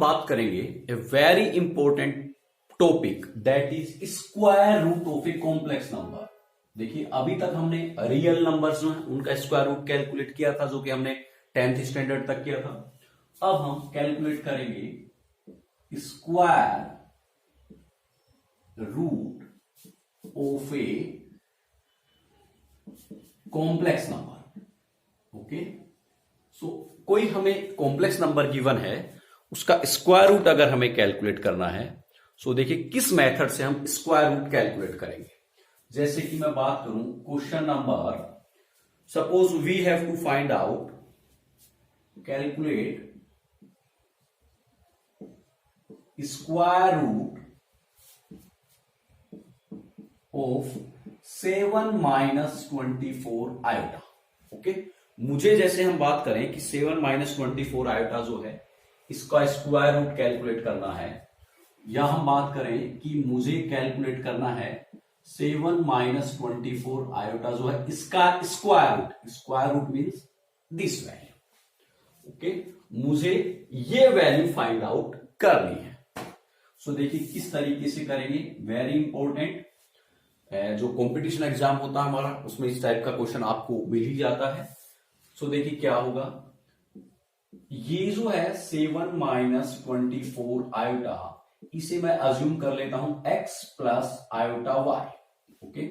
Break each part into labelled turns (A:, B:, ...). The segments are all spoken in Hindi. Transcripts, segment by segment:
A: बात करेंगे a very important topic that is square root of a complex number. देखिए अभी तक हमने रियल नंबर्स में उनका स्क्वायर रूट कैलकुलेट किया था, जो कि हमने 10th स्टैंडर्ड तक किया था। अब हम कैलकुलेट करेंगे square root of a complex number. Okay, so कोई हमें कॉम्प्लेक्स नंबर गिवन है, उसका स्क्वायर रूट अगर हमें कैलकुलेट करना है, सो देखिए किस मेथड से हम स्क्वायर रूट कैलकुलेट करेंगे। जैसे कि मैं बात करूं question number, suppose we have to find out calculate square root of 7 - 24 iota. Okay, मुझे जैसे हम बात करें कि 7 - 24 आयोटा जो है इसका स्क्वायर रूट कैलकुलेट करना है, या हम बात करें कि मुझे कैलकुलेट करना है 7 - 24 आयोटा जो है इसका square root. Square root means this value. Okay, मुझे ये वैल्यू फाइंड आउट करनी है। सो देखिए किस तरीके से करेंगे, वेरी इंपॉर्टेंट। जो कंपटीशन एग्जाम होता है हमारा, उसमें इस टाइप का क्वेश्चन आपको मिल ही जाता है। सो देखिए क्या होगा, ये जो है 7 - 24 आयोटा, इसे मैं अज्यूम कर लेता हूं x plus iota y। Okay,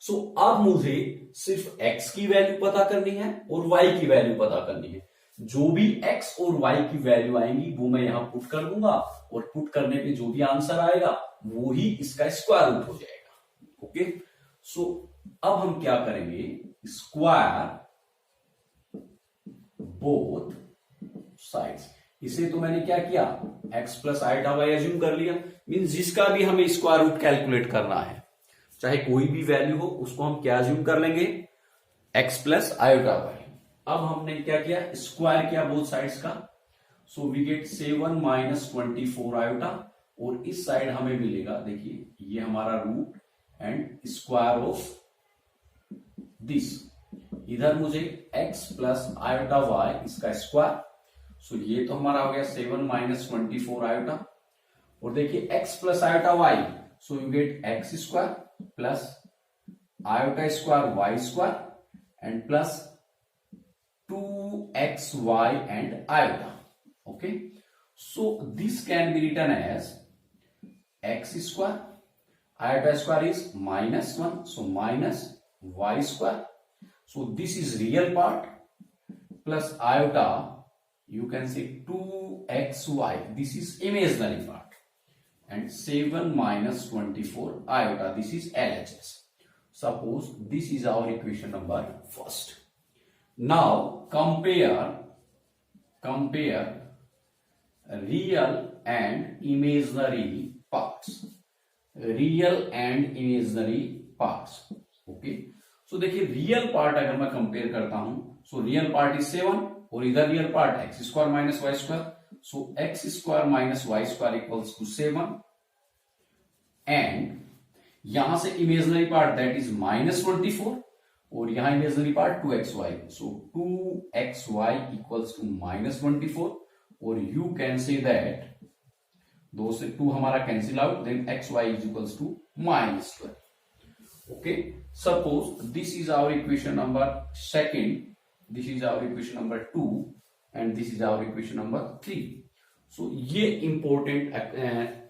A: so अब मुझे सिर्फ x की वैल्यू पता करनी है और y की वैल्यू पता करनी है। जो भी x और y की वैल्यू आएंगी वो मैं यहां पुट कर दूंगा, और पुट करने पे जो भी आंसर आएगा वो ही इसका स्क्वायर रूट हो जाएगा। ओके, सो अब हम क्या करेंगे, स्क्वायर बोथ साइड्स। इसे तो मैंने क्या किया, x plus iota y assume कर लिया। मीन्स जिसका भी हमें स्क्वायर रूट कैलकुलेट करना है, चाहे कोई भी वैल्यू हो, उसको हम क्या एज्यूम कर लेंगे, x प्लस आयोटा वाई। अब हमने क्या किया, स्क्वायर किया बोथ साइड्स का। सो वी गेट 7 - 24 आयोटा, और इस साइड हमें मिलेगा, देखिए ये हमारा root and square of this. इधर मुझे x प्लस आयोटा वाई इसका स्क्वायर। सो ये तो हमारा हो गया 7 - 24 आयोटा, और देखिए x plus iota y, so you get x square plus iota square Y square and plus 2xy and iota. Okay, so this can be written as x square, iota square is -1, so minus y square. So this is real part plus iota, you can say 2xy, this is imaginary part, and 7 - 24 iota, this is LHS. Suppose this is our equation number first. Now compare real and imaginary parts. Real and imaginary parts. Okay, so देखिए रियल पार्ट अगर मैं कंपेयर करता हूं, सो रियल पार्ट इज 7 और इधर real part x square minus Y square. So x square minus Y square equals to 7, and यहां से इमेजिनरी पार्ट दैट इज -24, और यहां imaginary part 2xy। So 2xy equals to -24, और यू कैन से दैट 2 से 2 हमारा cancel out, then xy is equals to -12। Okay, suppose this is our equation number second, this is our equation number 2, and this is our equation number 3। So ये इंपॉर्टेंट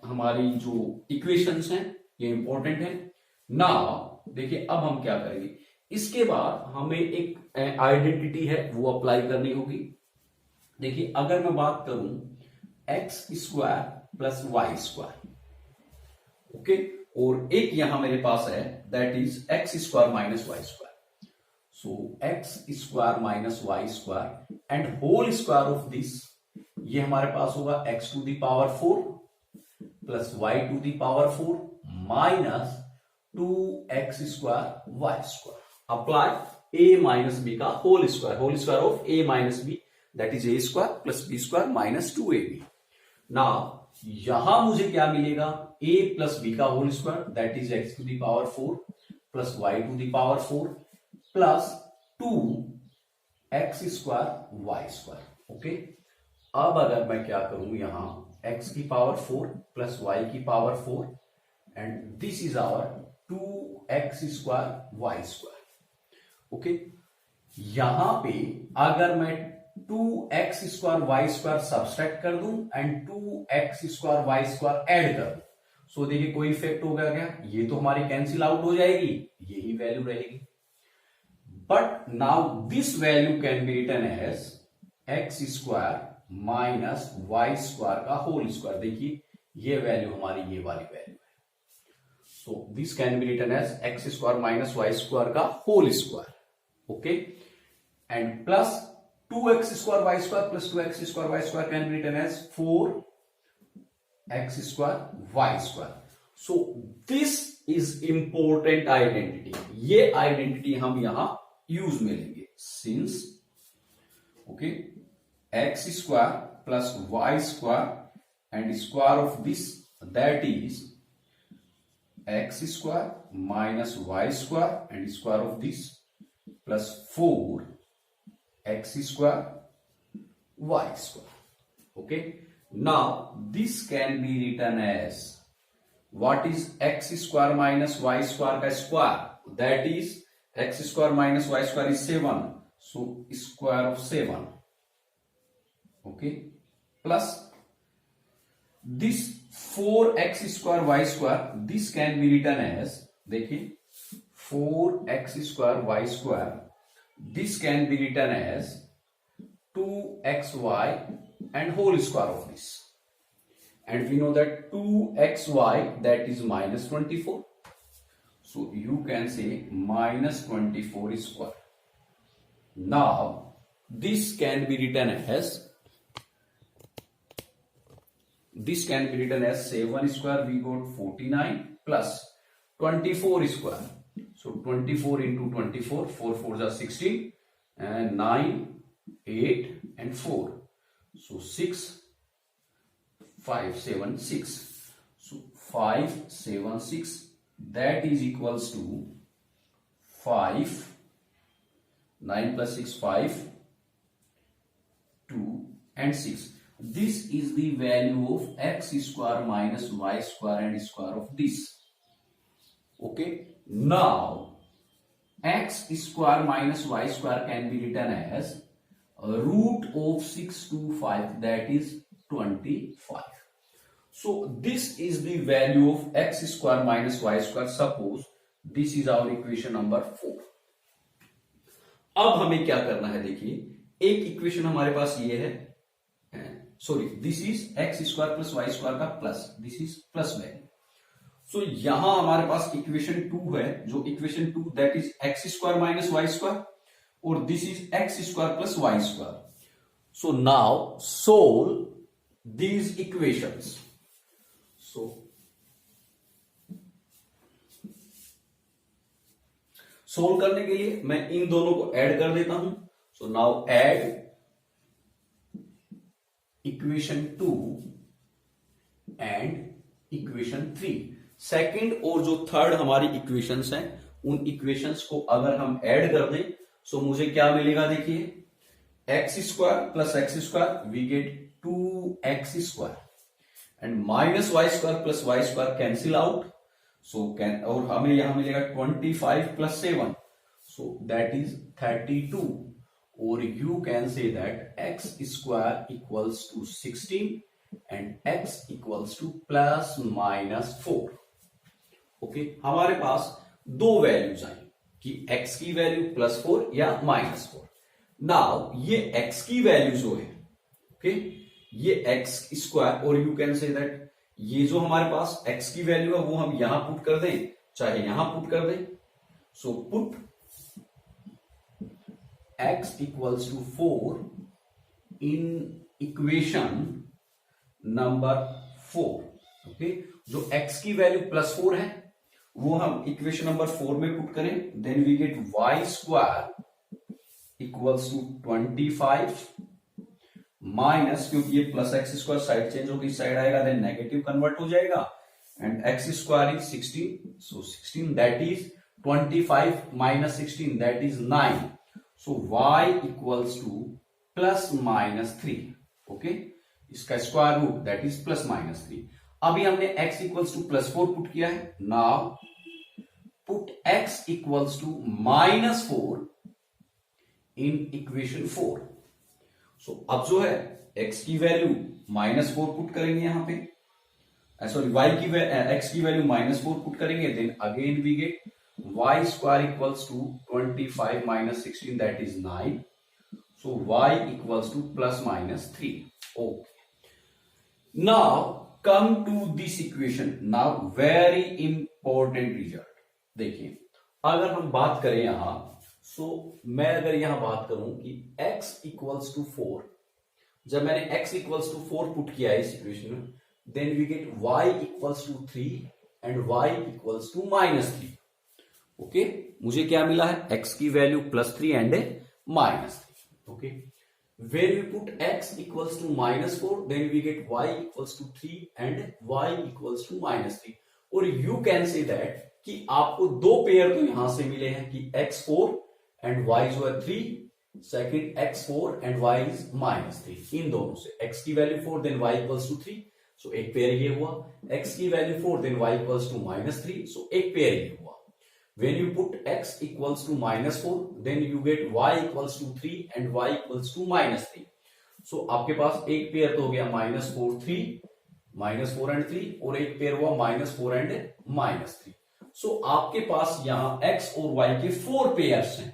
A: हमारी जो इक्वेशंस हैं ये इंपॉर्टेंट है। नाउ देखिए अब हम क्या करेंगे, इसके बाद हमें एक आइडेंटिटी है वो अप्लाई करनी होगी। देखिए अगर मैं बात करूं x square plus Y square, okay, और एक यहां मेरे पास है that is x square minus Y square. So x square minus Y square and whole square of this, ये हमारे पास होगा x to the power 4 plus y to the power 4 minus 2x square Y square. Apply a minus b का whole square of a minus b, that is a square plus b square minus 2ab। Now यहां मुझे क्या मिलेगा, a प्लस बी का whole square that is x to the power 4 plus y to the power 4 plus 2x square Y square. Okay, अब अगर मैं क्या करूं, यहां x की पावर 4 प्लस y की power 4 and this is our 2x square y square. Okay, यहां पे अगर मैं 2x square y square subtract कर दूं and 2x square y square add कर दूं, सो देखिए कोई इफेक्ट हो गया क्या, ये तो हमारी कैंसिल आउट हो जाएगी, यही वैल्यू रहेगी। But now this value can be written as x square minus Y square का होल स्क्वायर। देखिए ये वैल्यू हमारी ये वाली वैल्यू है, so this can be written as x square minus Y square का whole square. Okay, and plus 2x square Y square plus 2x square Y square can be written as 4x square Y square. So this is important identity, ये आइडेंटिटी हम यहां यूज में लेंगे। Since okay, x square plus Y square and square of this that is x square minus Y square and square of this plus 4x square Y square. Okay, now this can be written as what is x square minus y square का square, that is x square minus y square is 7, so square of 7, okay, plus this 4x square y square, this can be written as, देखिए 4x square y square, this can be written as 2xy and whole square of this, and we know that 2xy that is minus 24, so you can say minus 24 square. Now this can be written as 7 square, we got 49 plus 24 square, so 24 into 24, 4 4s are 16 and 9 8 and 4, so 6 5 7 6, so 5 7 6 that is equals to 5 9 plus 6 5 2 and 6. This is the value of x square minus y square and square of this. Okay, now x square minus y square can be written as root of 625, that is 25. So this is the value of x square minus y square. Suppose this is our equation number 4. अब हमें क्या करना है, देखिए एक इक्वेशन हमारे पास ये है, sorry this is X square plus Y square का plus, this is plus value. So यहां हमारे पास इक्वेशन 2 है, जो equation 2 that is X square minus Y square, और this is X square plus Y square. So now solve these equations. So solve करने के लिए मैं इन दोनों को ऐड कर देता हूं। So now add equation 2 and equation 3। Second और जो थर्ड हमारी इक्वेशंस हैं, उन इक्वेशंस को अगर हम ऐड कर दें सो मुझे क्या मिलेगा, देखिए x square plus x square we get 2x square and minus Y square plus Y square cancel out, so can, और हमें यहां मिलेगा 25 plus 7, so that is 32, or you can say that x square equals to 16 and x equals to plus minus 4. Okay, हमारे पास दो वैल्यूज आई कि x की वैल्यू प्लस 4 या माइनस 4। नाउ ये x की वैल्यू जो है, ओके, ये x स्क्वायर, और यू कैन से दैट ये जो हमारे पास x की वैल्यू है वो हम यहां पुट कर दें चाहे यहां पुट कर दें। So put x equals to 4 in equation number 4। Okay, जो x की वैल्यू प्लस 4 है वो हम इक्वेशन नंबर 4 में पुट करें, देन we get y square equals to 25 minus, क्योंकि ये plus x square side change होकर इस साइड आएगा, देन नेगेटिव कन्वर्ट हो जाएगा, and x square is 16, so 16 that is 25 minus 16 that is 9, so y equals to plus minus 3. Okay, इसका स्क्वायर रूट दैट इज +-3। अभी हमने x इक्वल्स टू +4 पुट किया है। Now put x equals to -4 in equation 4। सो अब जो है x की वैल्यू -4 पुट करेंगे यहां पे, सॉरी x की वैल्यू -4 पुट करेंगे, then again we gate y square equals to 25 - 16 that is 9। So y equals to +-3। Okay, now come to this equation. Now very important result. देखिए अगर हम बात करें यहां, सो मैं अगर यहां बात करूं कि x इक्वल्स टू 4, जब मैंने x इक्वल्स टू 4 पुट किया है इस इक्वेशन में, then we get y equals to 3 and y equals to -3। Okay, मुझे क्या मिला है, x की value +3 and -3। Okay, where we put x equals to -4, then we get y equals to 3 and y equals to -3। और you can say that कि आपको दो पेयर तो यहां से मिले हैं कि x4 एंड y जो है 3, second x4 and y is -3। इन दोनों से x की value 4 then y equals to 3, so एक पेयर ये हुआ। x की value 4 then y equals to -3, so एक पेयर ये हुआ। When you put x equals to -4, then you get y equals to 3 and y equals to -3। So आपके पास एक पेयर तो हो गया -4 3, -4 एंड 3, और एक पेयर हुआ -4 एंड -3। सो आपके पास यहां x और y के 4 पेयर्स हैं।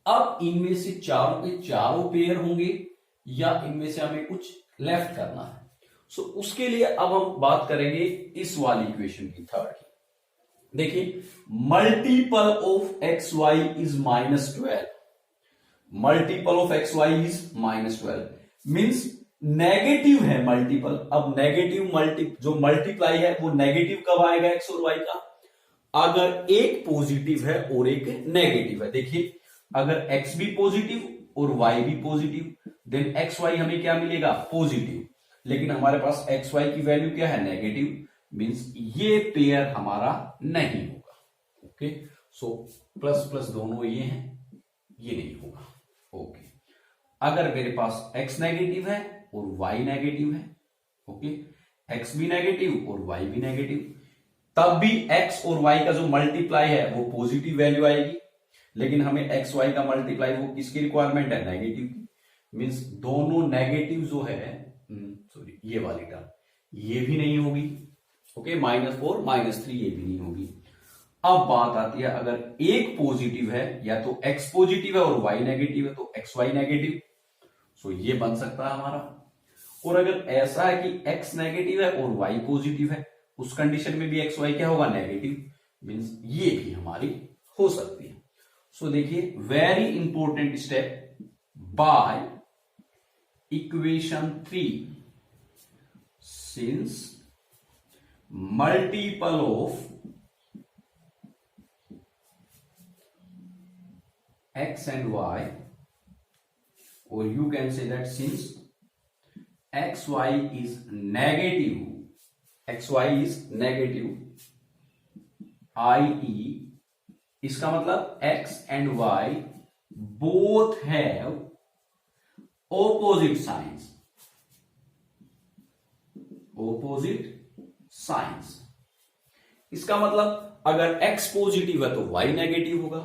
A: अब इनमें से चारों के चारों पेयर होंगे या इनमें से हमें कुछ लेफ्ट करना है। सो उसके लिए अब हम बात करेंगे इस वाली इक्वेशन की, थर्ड की। देखिए multiple of x y is -12, multiple of x y is -12 means negative है मल्टीपल। अब नेगेटिव जो मल्टीप्लाई है वो नेगेटिव कब आएगा एक्स और वाई का, अगर एक पॉजिटिव है और एक नेगेटिव है। देखिए अगर एक्स भी पॉजिटिव और वाई भी पॉजिटिव, देन एक्स वाई हमें क्या मिलेगा, पॉजिटिव। लेकिन हमारे पास एक्स वाई की वैल्यू क्या है, नेगेटिव, मीन्स ये पेयर हमारा नहीं होगा। ओके, सो प्लस प्लस दोनों ये हैं, ये नहीं होगा। ओके, अगर मेरे पास x नेगेटिव है और y नेगेटिव है, ओके, x भी नेगेटिव और y भी नेगेटिव, तब भी x और y का जो मल्टीप्लाई है वो पॉजिटिव वैल्यू आएगी। लेकिन हमें x y का मल्टीप्लाई वो किसकी रिक्वायरमेंट है, नेगेटिव की। मीन्स दोनों नेगेटिव जो है, सॉरी ये वाली टर्म ये भी नहीं होगी। ओके, -4 -3 ये भी नहीं होगी। अब बात आती है अगर एक पॉजिटिव है, या तो x पॉजिटिव है और y नेगेटिव है तो x y नेगेटिव, सो ये बन सकता है हमारा। और अगर ऐसा है कि x नेगेटिव है और y पॉजिटिव है, उस कंडीशन में भी x y क्या होगा, नेगेटिव, मींस ये भी हमारी हो सकती है। सो देखिए very important step, bye equation 3 since multiple of x and y, or you can say that since xy is negative, i.e. इसका मतलब x and y both have opposite science. इसका मतलब अगर x पॉजिटिव है तो y नेगेटिव होगा।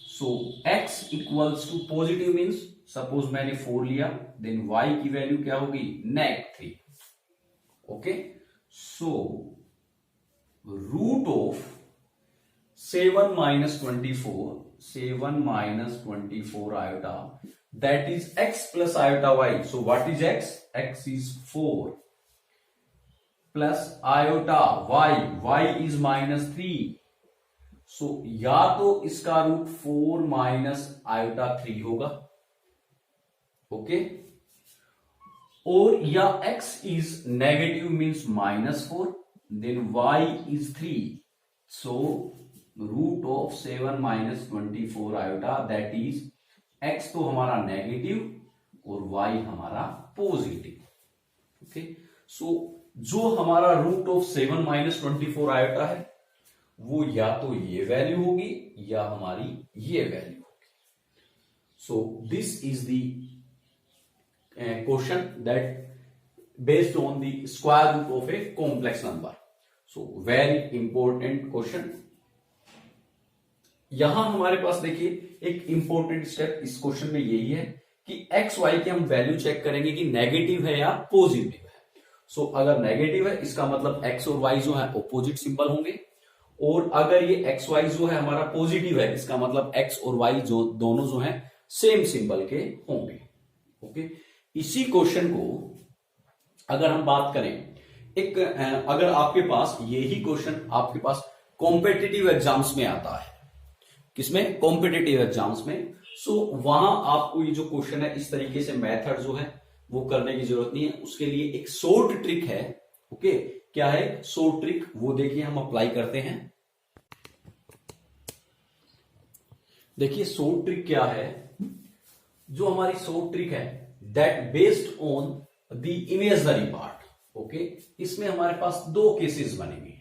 A: So x equals to positive means suppose मैंने 4 लिया, देन y की वैल्यू क्या होगी, -3। Okay, so root of 7 - 24 iota that is x plus iota y। So what is x? x is 4 plus iota y is -3। So या तो इसका रूट 4 माइनस आयोटा 3 होगा, ओके, और या x is negative means -4, then y is 3। So root of 7 - 24 iota that is x तो हमारा नेगेटिव और y हमारा पॉजिटिव। ओके, सो जो हमारा रूट ऑफ 7 - 24 आयोटा है वो या तो ये वैल्यू होगी या हमारी ये वैल्यू होगी। सो this is the question that based on the square root of a complex number. So very important question. यहां हमारे पास देखिए एक इंपॉर्टेंट स्टेप इस क्वेश्चन में यही है कि एक्स वाई की हम वैल्यू चेक करेंगे कि नेगेटिव है या पॉजिटिव है. सो अगर नेगेटिव है इसका मतलब एक्स और वाई जो है ऑपोजिट सिंबल होंगे, और अगर ये एक्स वाई जो है हमारा पॉजिटिव है इसका मतलब एक्स और वाई जो दोनों जो है सेम सिंबल के होंगे. ओके, इसी क्वेश्चन को अगर हम बात करें एक अगर आपके पास यही क्वेश्चन आपके पास कॉम्पिटिटिव एग्जाम्स में आता है, किसमें? कॉम्पिटिटिव एग्जाम्स में. सो वहां आपको ये जो क्वेश्चन है इस तरीके से मेथड जो है वो करने की जरूरत नहीं है. उसके लिए एक शॉर्ट ट्रिक है. ओके, क्या है शॉर्ट ट्रिक? वो देखिए हम अप्लाई करते हैं. देखिए शॉर्ट ट्रिक क्या है. जो हमारी शॉर्ट ट्रिक है that based on the imaginary part. Okay, इसमें हमारे पास दो केसेस बनेंगे.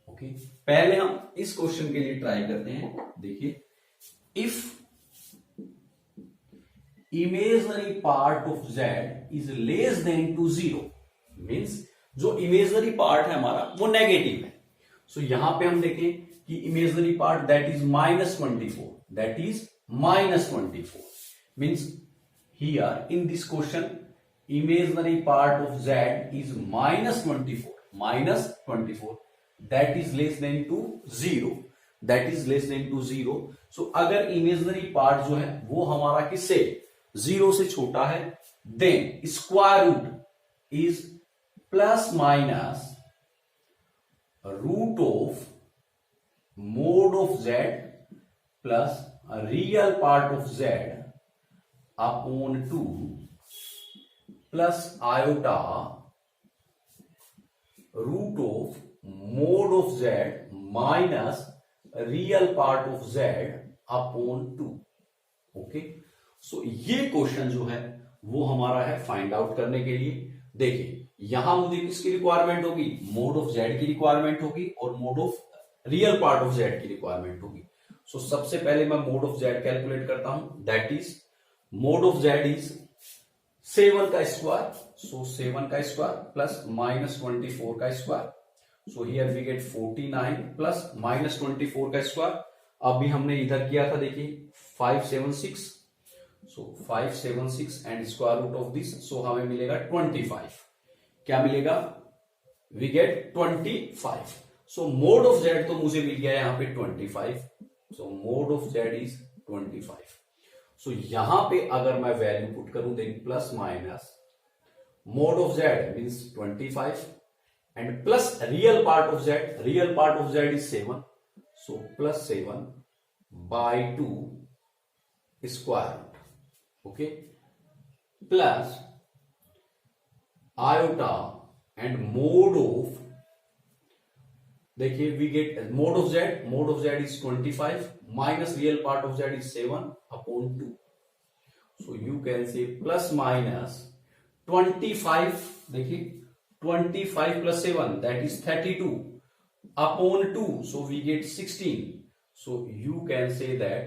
A: ओके, पहले हम इस क्वेश्चन के लिए ट्राई करते हैं. देखिए, if imaginary part of z is less than to 0 means जो इमेजनरी पार्ट है हमारा वो नेगेटिव है. सो यहां पे हम देखें कि imaginary part that is -24, that is -24 means here in this question imaginary part of z is -24 that is less than to 0, that is less than to 0. so अगर imaginary part जो है वो हमारा किससे 0 से छोटा है then square root is plus minus root of mod of z plus a real part of z upon 2 plus iota root of mod of z minus real part of z upon 2. Okay, सो ये क्वेश्चन जो है वो हमारा है फाइंड आउट करने के लिए. देखिए यहां मुझे किसकी रिक्वायरमेंट होगी? मोड ऑफ z की रिक्वायरमेंट होगी और mode of real part of z की रिक्वायरमेंट होगी. सो सबसे पहले मैं मोड ऑफ z कैलकुलेट करता हूं. That is mode of z is 7 का स्क्वायर. सो 7 का स्क्वायर प्लस -24 का square. So here we get 49 plus -24 का स्क्वायर. अभी हमने इधर किया था देखिए 576. So 576 and square root of this. So हमें मिलेगा 25. क्या मिलेगा? We get 25. So mod of z तो मुझे मिल गया यहां पे 25. So mod of z is 25. So यहां पे अगर मैं वैल्यू पुट करूं then plus minus mod of z means 25 and plus real part of z. Real part of z is 7. So plus 7 by 2 square root. Okay, plus iota and mod of, देखिए we get mod of z is 25 minus real part of z is 7 upon 2. So you can say plus minus 25. देखिए 25 plus 7 that is 32 upon 2. So we get 16. So you can say that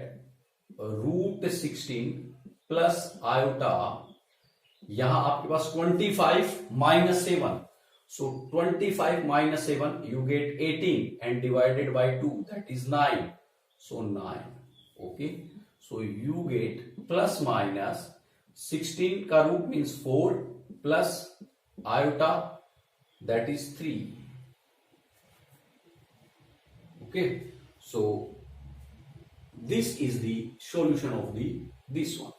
A: root 16 plus iota. यहां आपके पास 25 minus 7. So 25 minus 7 you get 18 and divided by 2 that is 9. So 9. Okay, so you get plus minus 16 का root means 4 plus iota that is 3. Okay, so this is the solution of this one.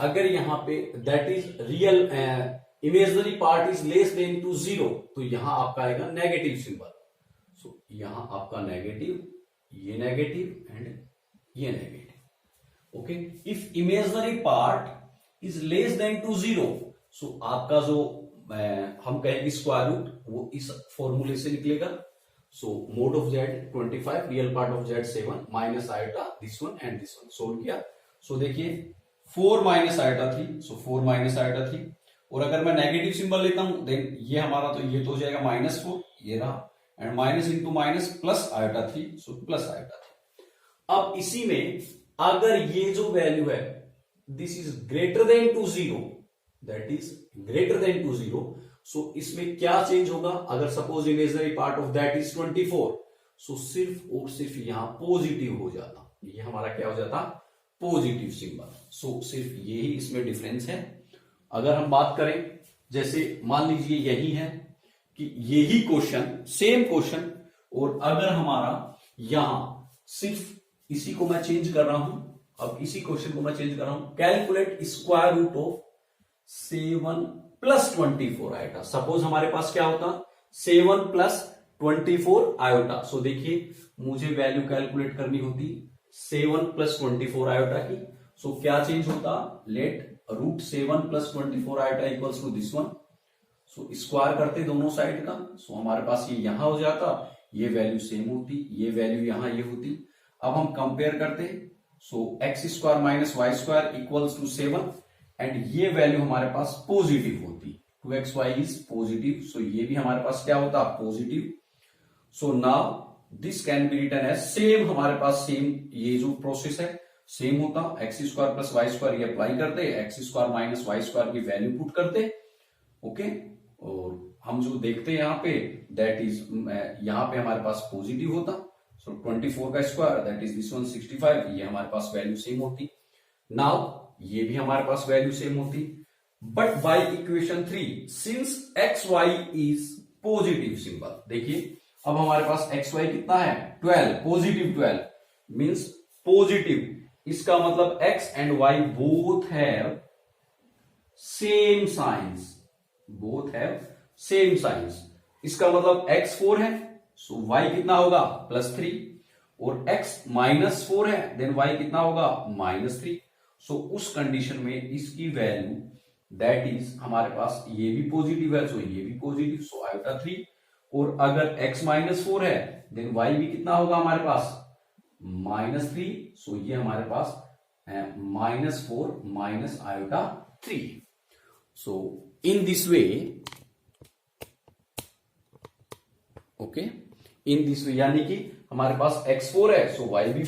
A: अगर यहां पे that is real imaginary part is less than to 0 तो यहां आपका आएगा नेगेटिव सिंबल. सो यहां आपका नेगेटिव, ये नेगेटिव एंड ये negative. Okay, if imaginary part is less than to 0 so आपका जो हम कहेंगे स्क्वायर रूट वो इस फॉर्मूले से निकलेगा. सो mod of z 25, real part of z 7 minus iota this one and this one. Solve किया. सो देखिए 4 माइनस आयोटा 3. सो 4 माइनस आयोटा 3. और अगर मैं नेगेटिव सिंबल लेता हूं देन ये हमारा तो ये तो हो जाएगा -4, ये रहा, and minus into minus plus iota 3. So plus iota 3. अब इसी में अगर ये जो वैल्यू है this is greater than to 0 that is greater than to 0, so इसमें क्या चेंज होगा? अगर suppose imaginary part of that is 24, so सिर्फ और सिर्फ यहां पॉजिटिव हो जाता, ये हमारा क्या हो जाता? Positive symbol. सो सिर्फ यही इसमें डिफरेंस है। अगर हम बात करें, जैसे मान लीजिए यही है कि यही क्वेश्चन, सेम क्वेश्चन, और अगर हमारा यहां सिर्फ इसी को मैं चेंज कर रहा हूं, अब इसी क्वेश्चन को मैं चेंज कर रहा हूं, calculate square root of 7 plus 24 iota. Suppose हमारे पास क्या होता? 7 प्लस 24 आयोटा। सो देखिए, मुझे वैल्यू कैलकुलेट करनी होती 7 प्लस 24 आयोटा की। सो क्या चेंज होता? Let root 7 plus 24 iota equals to this one. So square करते दोनों साइड का, सो हमारे पास ये यहां हो जाता, ये वैल्यू सेम होती, ये वैल्यू यहां ये होती। अब हम कंपेयर करते, so X square minus Y square equals to 7, and ये वैल्यू हमारे पास पॉजिटिव होती, 2xy इज पॉजिटिव, सो ये भी हमारे पास क्या होता? Positive. So now this can be written as, same हमारे पास सेम ये जो प्रोसेस है सेम होता, x square plus Y square ये अप्लाई करते, x square minus Y square की वैल्यू पुट करते, ओके। और हम जो देखते हैं यहाँ पे, दैट इज यहाँ पे हमारे पास पॉजिटिव होता, सो 24 का square that is this one 65, ये हमारे पास वैल्यू सेम होती। नाउ ये भी हमारे पास वैल्यू सेम होती, but by equation 3 since x y is positive symbol, देखिए अब हमारे पास एक्स वाई कितना है? 12, पॉजिटिव 12 मींस पॉजिटिव, इसका मतलब x and y both have same signs, both have same signs. इसका मतलब एक्स 4 है, सो वाई कितना होगा? +3, और एक्स -4 है, देन वाई कितना होगा? -3। सो उस कंडीशन में इसकी वैल्यू दैट इज हमारे पास ये भी पॉजिटिव है, सो ये भी पॉजिटिव, सो आयोटा 3, और अगर x -4 है देन y भी कितना होगा हमारे पास? -3, सो ये हमारे पास -4 minus iota 3। So in this way, okay, in this way, यानी कि हमारे पास x4 है, सो y भी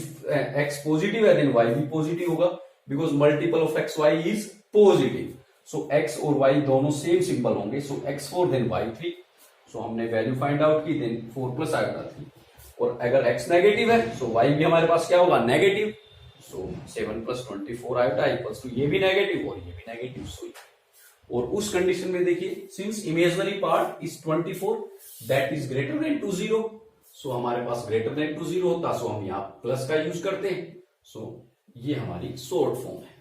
A: x पॉजिटिव है, देन y भी पॉजिटिव होगा, because multiple of x y is positive. So x और y दोनों सेम सिंबल होंगे, so x4 then y3। So हमने वैल्यू फाइंड आउट की, देन 4 प्लस आयोटा 3, और अगर x नेगेटिव है, सो y भी हमारे पास क्या होगा? Negative, so 7 plus 24 iota equals to ये भी नेगेटिव और ये भी नेगेटिव। सो और उस कंडीशन में देखिए, since imaginary part is 24 that is greater than to 0, so हमारे पास ग्रेटर देन टू 0 होता, सो हम यहाँ प्लस का यूज करते हैं। सो ये हमारी शॉर्ट फॉर्म है।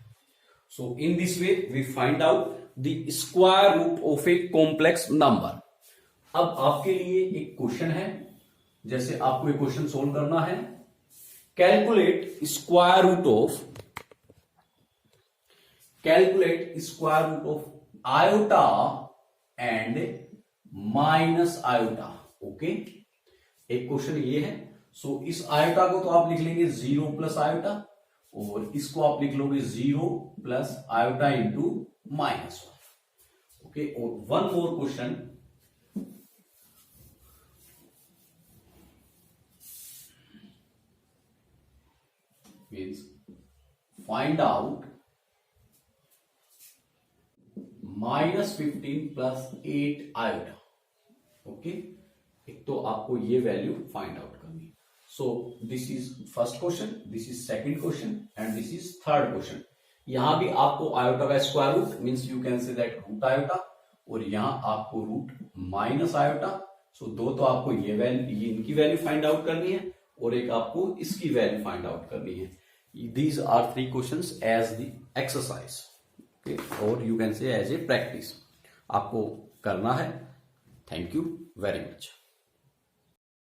A: So in this way we find out the square root of a complex number. अब आपके लिए एक क्वेश्चन है, जैसे आपको एक क्वेश्चन सोल्व करना है, calculate square root of iota and minus iota, okay. एक क्वेश्चन ये है, सो इस आयोटा को तो आप लिख लेंगे 0 प्लस आयोटा, और इसको आप लिख लोगे 0 प्लस आयोटा इंटू -1, ओके। और one more question, means find out -15 plus 8 iota, okay. एक तो आपको ये वैल्यू फाइंड आउट करनी। So this is first question, this is second question, and this is third question. यहां भी आपको आयोटा का square root means you can say that root iota, और यहां आपको रूट माइनस आयोटा। सो दो तो आपको ये वैल्यू, ये इनकी वैल्यू फाइंड आउट करनी है, और एक आपको इसकी वैल्यू फाइंड आउट करनी है। These are 3 questions as the exercise, okay, or you can say as a practice आपको करना है। Thank you very much.